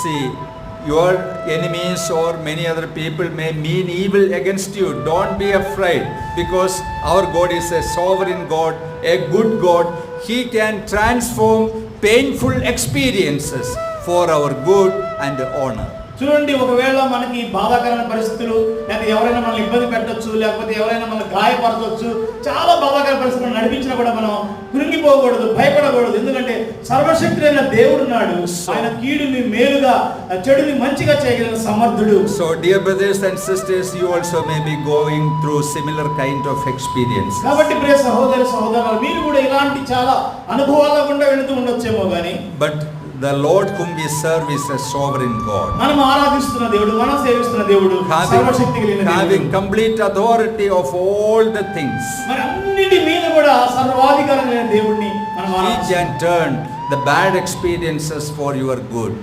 See, your enemies or many other people may mean evil against you. Don't be afraid, because our God is a sovereign God, a good God. He can transform painful experiences for our good and honor. చూడండి, ఒకవేళ మనకి బాధాకరమైన పరిస్థితులు, లేకపోతే ఎవరైనా మనల్ని ఇబ్బంది పెట్టొచ్చు, లేకపోతే ఎవరైనా మనల్ని గాయపరచవచ్చు, చాలా బాధాకర పరిస్థితులు నడిపించినా కూడా మనం కృంగిపోకూడదు, భయపడకూడదు. ఎందుకంటే సర్వశక్తుడైన దేవుడున్నాడు. ఆయన కీడుని మేలుగా, చెడుని మంచిగా చేయగలిగిన సమర్థుడు. So dear brothers and sisters, you also may be going through similar kind of experience. కాబట్టి ప్రియ సహోదరి సహోదరులు, మీరు కూడా ఇలాంటి చాలా అనుభవాల గుండా వెళుతూ ఉండొచ్చేమో గానీ, But the Lord whom we serve is a sovereign God, మనం ఆరాధిస్తున్న దేవుడు, మనం సేవిస్తున్న దేవుడు సర్వశక్తి కలిగిన దేవుడు, having complete authority of all the things. మరి అన్నిటి మీద కూడా సర్వాధికారమైన దేవుడిని మనం He ఆరాధిస్తాం. can turn the bad experiences for your good.